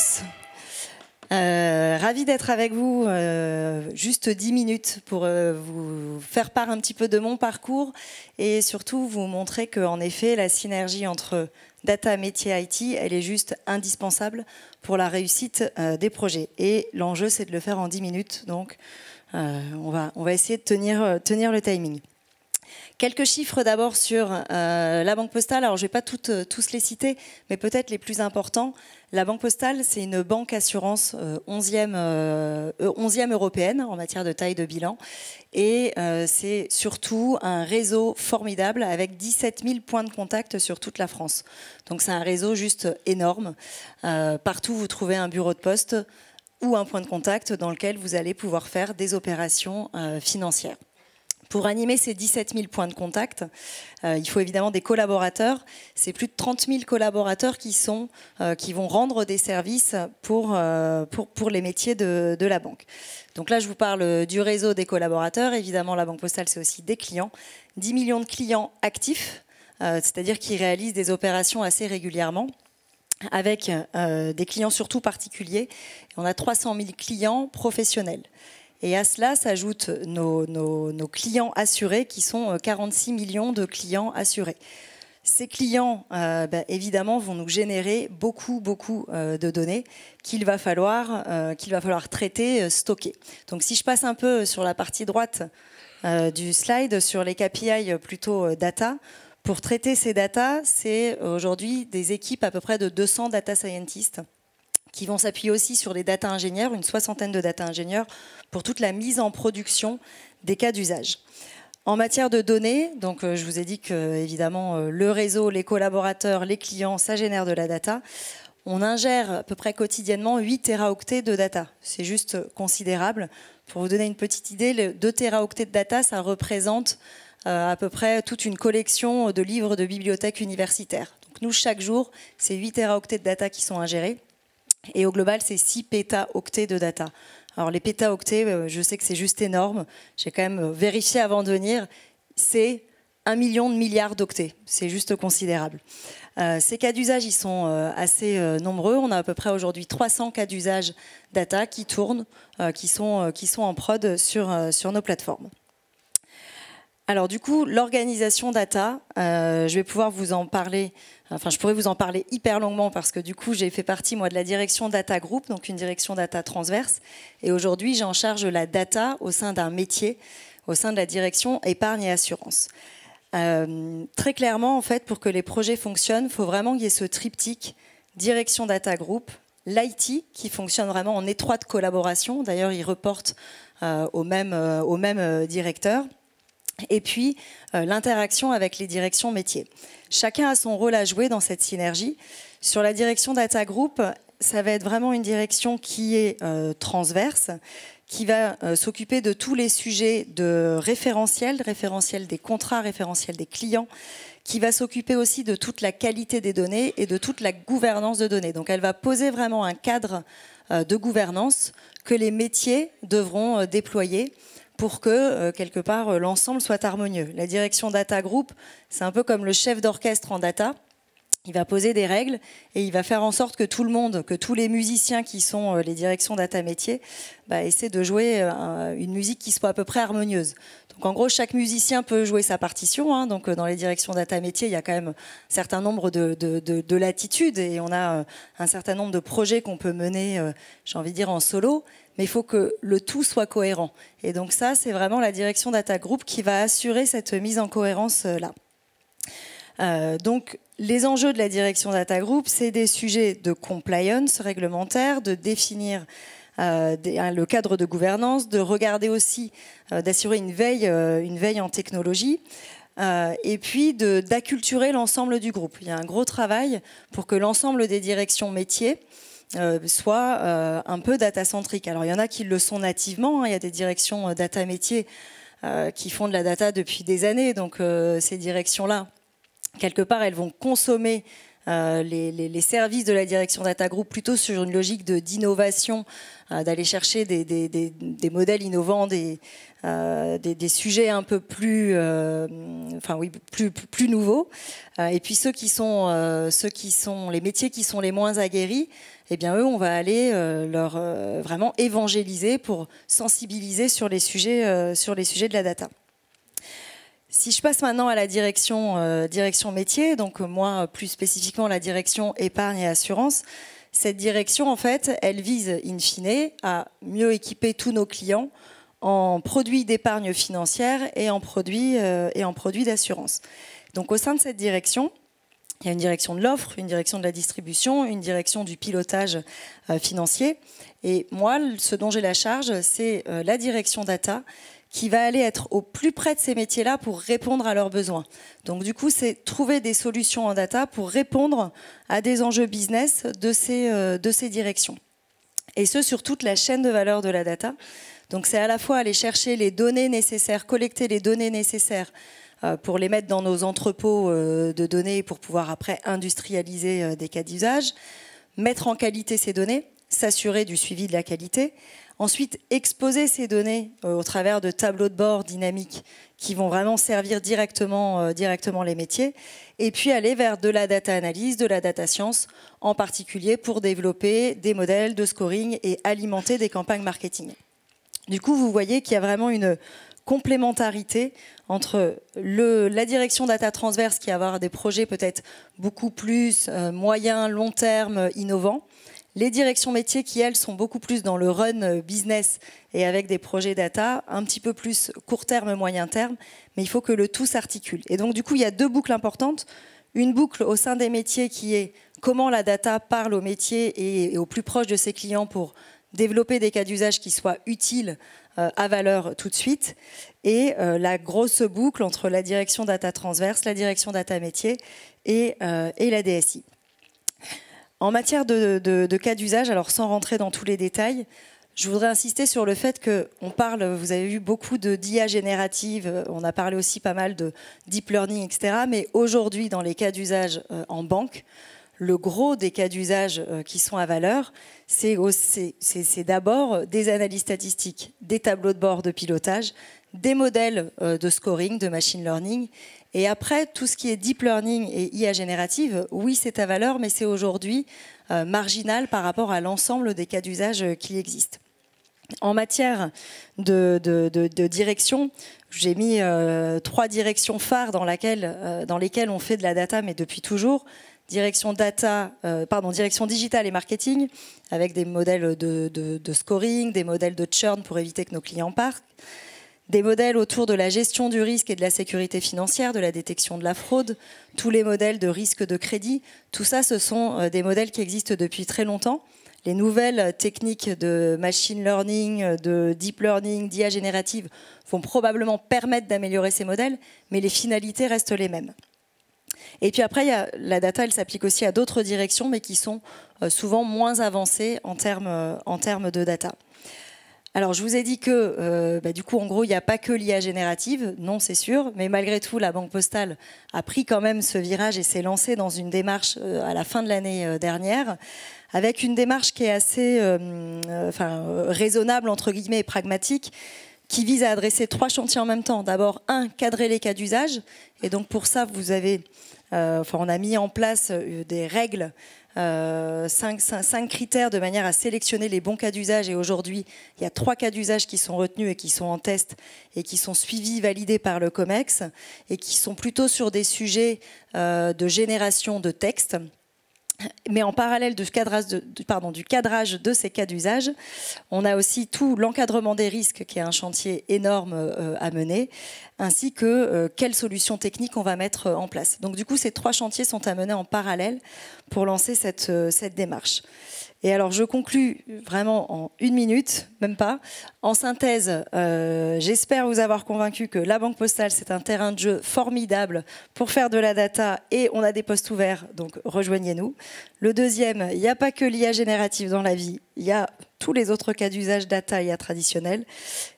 tous. Ravi d'être avec vous, juste 10 minutes pour vous faire part un petit peu de mon parcours et surtout vous montrer qu'en effet la synergie entre data, métier, IT, elle est juste indispensable pour la réussite des projets. Et l'enjeu c'est de le faire en 10 minutes, donc on va essayer de tenir le timing. Quelques chiffres d'abord sur la Banque Postale. Alors, je ne vais pas tous les citer, mais peut-être les plus importants. La Banque Postale, c'est une banque assurance 11e européenne en matière de taille de bilan. Et c'est surtout un réseau formidable avec 17 000 points de contact sur toute la France. Donc, c'est un réseau juste énorme. Partout, vous trouvez un bureau de poste ou un point de contact dans lequel vous allez pouvoir faire des opérations financières. Pour animer ces 17 000 points de contact, il faut évidemment des collaborateurs. C'est plus de 30 000 collaborateurs qui vont rendre des services pour les métiers de la banque. Donc là, je vous parle du réseau des collaborateurs. Évidemment, la Banque Postale, c'est aussi des clients. 10 millions de clients actifs, c'est-à-dire qui réalisent des opérations assez régulièrement, avec des clients surtout particuliers. On a 300 000 clients professionnels. Et à cela s'ajoutent nos clients assurés, qui sont 46 millions de clients assurés. Ces clients, évidemment, vont nous générer beaucoup de données qu'il va falloir traiter, stocker. Donc, si je passe un peu sur la partie droite du slide, sur les KPI plutôt data, pour traiter ces data, c'est aujourd'hui des équipes à peu près de 200 data scientists qui vont s'appuyer aussi sur des data ingénieurs, une soixantaine de data ingénieurs, pour toute la mise en production des cas d'usage. En matière de données, donc je vous ai dit que évidemment le réseau, les collaborateurs, les clients, ça génère de la data. On ingère à peu près quotidiennement 8 téraoctets de data. C'est juste considérable. Pour vous donner une petite idée, les 2 téraoctets de data, ça représente à peu près toute une collection de livres de bibliothèques universitaires. Donc nous, chaque jour, c'est 8 téraoctets de data qui sont ingérés. Et au global, c'est 6 pétaoctets de data. Alors les pétaoctets, je sais que c'est juste énorme. J'ai quand même vérifié avant de venir. C'est 1 million de milliards d'octets. C'est juste considérable. Ces cas d'usage, ils sont assez nombreux. On a à peu près aujourd'hui 300 cas d'usage data qui tournent, qui sont en prod sur nos plateformes. Alors du coup, l'organisation data, je vais pouvoir vous en parler, enfin je pourrais vous en parler hyper longuement parce que du coup j'ai fait partie moi de la direction data group, donc une direction data transverse, et aujourd'hui j'en charge la data au sein d'un métier, au sein de la direction épargne et assurance. Très clairement en fait, pour que les projets fonctionnent, il faut vraiment qu'il y ait ce triptyque direction data group, l'IT qui fonctionne vraiment en étroite collaboration, d'ailleurs ils reportent au même directeur. Et puis, l'interaction avec les directions métiers. Chacun a son rôle à jouer dans cette synergie. Sur la direction Data Group, ça va être vraiment une direction qui est transverse, qui va s'occuper de tous les sujets de référentiel des contrats, référentiel des clients, qui va s'occuper aussi de toute la qualité des données et de toute la gouvernance de données. Donc, elle va poser vraiment un cadre de gouvernance que les métiers devront déployer pour que, quelque part, l'ensemble soit harmonieux. La direction Data Group, c'est un peu comme le chef d'orchestre en data. Il va poser des règles et il va faire en sorte que tout le monde, que tous les musiciens qui sont les directions data métiers, essaient de jouer une musique qui soit à peu près harmonieuse. Donc en gros, chaque musicien peut jouer sa partition. Hein, donc dans les directions data métiers, il y a quand même un certain nombre de latitudes et on a un certain nombre de projets qu'on peut mener, j'ai envie de dire, en solo. Mais il faut que le tout soit cohérent. Et donc ça, c'est vraiment la direction Data Group qui va assurer cette mise en cohérence-là. Donc, les enjeux de la direction Data Group, c'est des sujets de compliance réglementaire, de définir le cadre de gouvernance, de regarder aussi, d'assurer une veille en technologie, et puis d'acculturer l'ensemble du groupe. Il y a un gros travail pour que l'ensemble des directions métiers soit un peu data-centrique. Alors, il y en a qui le sont nativement. Hein, il y a des directions data métiers qui font de la data depuis des années. Donc, ces directions-là, quelque part, elles vont consommer les services de la direction Data Group plutôt sur une logique d'innovation, d'aller chercher des modèles innovants, des sujets un peu plus, plus nouveaux. Et puis ceux qui sont les métiers qui sont les moins aguerris, eh bien eux, on va aller leur vraiment évangéliser pour sensibiliser sur les sujets de la data. Si je passe maintenant à la direction métier, donc moi plus spécifiquement la direction épargne et assurance, cette direction en fait, elle vise in fine à mieux équiper tous nos clients en produits d'épargne financière et en produits d'assurance. Donc au sein de cette direction, il y a une direction de l'offre, une direction de la distribution, une direction du pilotage financier. Et moi, ce dont j'ai la charge, c'est la direction data qui va aller être au plus près de ces métiers-là pour répondre à leurs besoins. Donc du coup, c'est trouver des solutions en data pour répondre à des enjeux business de ces directions. Et ce, sur toute la chaîne de valeur de la data. Donc c'est à la fois aller chercher les données nécessaires, collecter les données nécessaires pour les mettre dans nos entrepôts de données pour pouvoir après industrialiser des cas d'usage, mettre en qualité ces données, s'assurer du suivi de la qualité, ensuite exposer ces données au travers de tableaux de bord dynamiques qui vont vraiment servir directement les métiers, et puis aller vers de la data analyse, de la data science, en particulier pour développer des modèles de scoring et alimenter des campagnes marketing. Du coup, vous voyez qu'il y a vraiment une complémentarité entre la direction data transverse qui va avoir des projets peut-être beaucoup plus moyens, long terme, innovants. Les directions métiers qui, elles, sont beaucoup plus dans le run business et avec des projets data un petit peu plus court terme, moyen terme, mais il faut que le tout s'articule. Et donc, du coup, il y a deux boucles importantes. Une boucle au sein des métiers qui est comment la data parle aux métiers et au plus proche de ses clients pour développer des cas d'usage qui soient utiles à valeur tout de suite, et la grosse boucle entre la direction data transverse, la direction data métier et la DSI. En matière de cas d'usage, alors sans rentrer dans tous les détails, je voudrais insister sur le fait qu'on parle, vous avez vu beaucoup d'IA générative, on a parlé aussi pas mal de deep learning, etc. Mais aujourd'hui, dans les cas d'usage en banque, le gros des cas d'usage qui sont à valeur, c'est d'abord des analyses statistiques, des tableaux de bord de pilotage, des modèles de scoring, de machine learning. Et après, tout ce qui est deep learning et IA générative, oui, c'est à valeur, mais c'est aujourd'hui marginal par rapport à l'ensemble des cas d'usage qui existent. En matière de direction, j'ai mis 3 directions phares dans lesquelles on fait de la data, mais depuis toujours. Direction digitale et marketing, avec des modèles de scoring, des modèles de churn pour éviter que nos clients partent, des modèles autour de la gestion du risque et de la sécurité financière, de la détection de la fraude, tous les modèles de risque de crédit. Tout ça, ce sont des modèles qui existent depuis très longtemps. Les nouvelles techniques de machine learning, de deep learning, d'IA générative vont probablement permettre d'améliorer ces modèles, mais les finalités restent les mêmes. Et puis après, la data, elle s'applique aussi à d'autres directions, mais qui sont souvent moins avancées en termes de data. Alors, je vous ai dit que, du coup, en gros, il n'y a pas que l'IA générative, non, c'est sûr, mais malgré tout, la Banque Postale a pris quand même ce virage et s'est lancée dans une démarche à la fin de l'année dernière, avec une démarche qui est assez raisonnable, entre guillemets, et pragmatique, qui vise à adresser 3 chantiers en même temps. D'abord, cadrer les cas d'usage. Et donc, pour ça, vous avez, on a mis en place des règles, 5 critères de manière à sélectionner les bons cas d'usage. Et aujourd'hui, il y a 3 cas d'usage qui sont retenus et qui sont en test et qui sont suivis, validés par le COMEX et qui sont plutôt sur des sujets de génération de texte. Mais en parallèle du cadrage de ces cas d'usage, on a aussi tout l'encadrement des risques, qui est un chantier énorme à mener, ainsi que quelles solutions techniques on va mettre en place. Donc du coup, ces 3 chantiers sont à mener en parallèle pour lancer cette démarche. Et alors, je conclus vraiment en 1 minute, même pas. En synthèse, j'espère vous avoir convaincu que la Banque Postale, c'est un terrain de jeu formidable pour faire de la data et on a des postes ouverts, donc rejoignez-nous. Le deuxième, il n'y a pas que l'IA générative dans la vie, il y a tous les autres cas d'usage data IA traditionnels.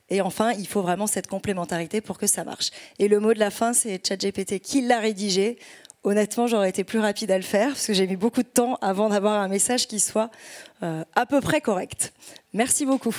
Et enfin, il faut vraiment cette complémentarité pour que ça marche. Et le mot de la fin, c'est ChatGPT qui l'a rédigé. honnêtement, j'aurais été plus rapide à le faire parce que j'ai mis beaucoup de temps avant d'avoir un message qui soit à peu près correct. Merci beaucoup.